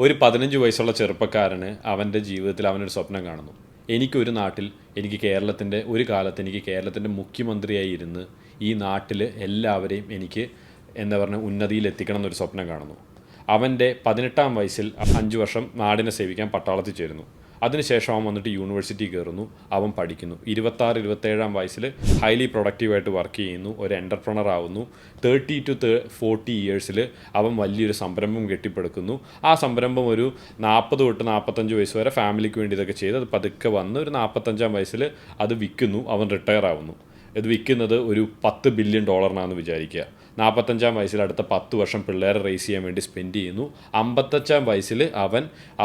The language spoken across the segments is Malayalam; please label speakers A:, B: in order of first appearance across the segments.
A: ഒരു 15 വയസ്സുള്ള ചെറുപ്പക്കാരന് അവൻ്റെ ജീവിതത്തിൽ അവനൊരു സ്വപ്നം കാണുന്നു. എനിക്കൊരു നാട്ടിൽ ഒരു കാലത്ത് എനിക്ക് കേരളത്തിൻ്റെ മുഖ്യമന്ത്രിയായി ഇരുന്ന് ഈ നാട്ടിൽ എല്ലാവരെയും എനിക്ക് ഉന്നതിയിൽ എത്തിക്കണം എന്നൊരു സ്വപ്നം കാണുന്നു. അവൻ്റെ 18-ാം വയസ്സിൽ 5 വർഷം നാടിനെ സേവിക്കാൻ പട്ടാളത്തിൽ ചേരുന്നു. അതിനുശേഷം അവൻ വന്നിട്ട് യൂണിവേഴ്സിറ്റി കയറുന്നു, അവൻ പഠിക്കുന്നു. 26-27 വയസ്സിൽ ഹൈലി പ്രൊഡക്റ്റീവായിട്ട് വർക്ക് ചെയ്യുന്നു, ഒരു എൻ്റർപ്രണർ ആവുന്നു. 30 to 40 ഇയേഴ്സിൽ അവൻ വലിയൊരു സംരംഭം കെട്ടിപ്പടുക്കുന്നു. ആ സംരംഭം ഒരു 40 തൊട്ട് 45 വയസ്സ് വരെ ഫാമിലിക്ക് വേണ്ടി ഇതൊക്കെ ചെയ്ത് അത് പതുക്കെ വന്ന് ഒരു 45-ാം വയസ്സിൽ അത് വിൽക്കുന്നു, അവൻ റിട്ടയർ ആവുന്നു. ഇത് വിൽക്കുന്നത് ഒരു $10 ബില്യൺ വിചാരിക്കുക. 45-ാം വയസ്സിൽ അടുത്ത 10 വർഷം പിള്ളേരെ റേസ് ചെയ്യാൻ വേണ്ടി സ്പെൻഡ് ചെയ്യുന്നു. 55-ാം വയസ്സിൽ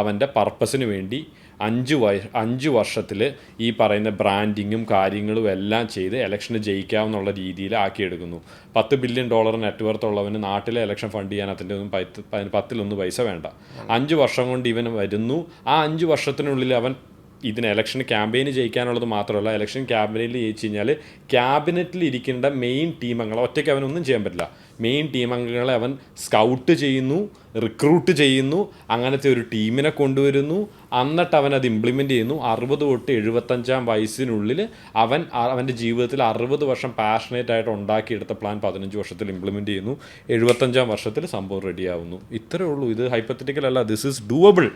A: അവൻ്റെ പർപ്പസിന് വേണ്ടി 5 വർഷത്തിൽ ഈ പറയുന്ന ബ്രാൻഡിങ്ങും കാര്യങ്ങളും എല്ലാം ചെയ്ത് ഇലക്ഷന് ജയിക്കാമെന്നുള്ള രീതിയിൽ ആക്കിയെടുക്കുന്നു. $10 ബില്യൺ നെറ്റ്വർത്ത് ഉള്ളവന് നാട്ടിലെ ഇലക്ഷൻ ഫണ്ട് ചെയ്യാൻ അതിൻ്റെ ഒന്നും 10 പൈസ വേണ്ട. 5 വർഷം കൊണ്ട് ഇവൻ വരുന്നു. ആ 5 വർഷത്തിനുള്ളിൽ അവൻ ഇലക്ഷന് ക്യാമ്പയിന് ജയിക്കാനുള്ളത് മാത്രമല്ല, ഇലക്ഷൻ ക്യാമ്പയിനിൽ ജയിച്ചു കഴിഞ്ഞാൽ ക്യാബിനറ്റിൽ ഇരിക്കേണ്ട മെയിൻ ടീം അംഗങ്ങളെ ഒറ്റയ്ക്ക് അവനൊന്നും ചെയ്യാൻ പറ്റില്ല. മെയിൻ ടീം അംഗങ്ങളെ അവൻ സ്കൗട്ട് ചെയ്യുന്നു, റിക്രൂട്ട് ചെയ്യുന്നു, അങ്ങനത്തെ ഒരു ടീമിനെ കൊണ്ടുവരുന്നു. എന്നിട്ട് അവൻ അത് ഇംപ്ലിമെൻ്റ് ചെയ്യുന്നു. 60 തൊട്ട് 75-ാം വയസ്സിനുള്ളിൽ അവൻ്റെ ജീവിതത്തിൽ 60 വർഷം പാഷനേറ്റ് ആയിട്ട് ഉണ്ടാക്കിയെടുത്ത പ്ലാൻ 15 വർഷത്തിൽ ഇംപ്ലിമെൻ്റ് ചെയ്യുന്നു. 75-ാം വർഷത്തിൽ സംഭവം റെഡിയാവുന്നു. ഇത്രയേ ഉള്ളൂ. ഇത് ഹൈപ്പത്തറ്റിക്കൽ അല്ല, ദിസ് ഈസ് ഡൂവബിൾ.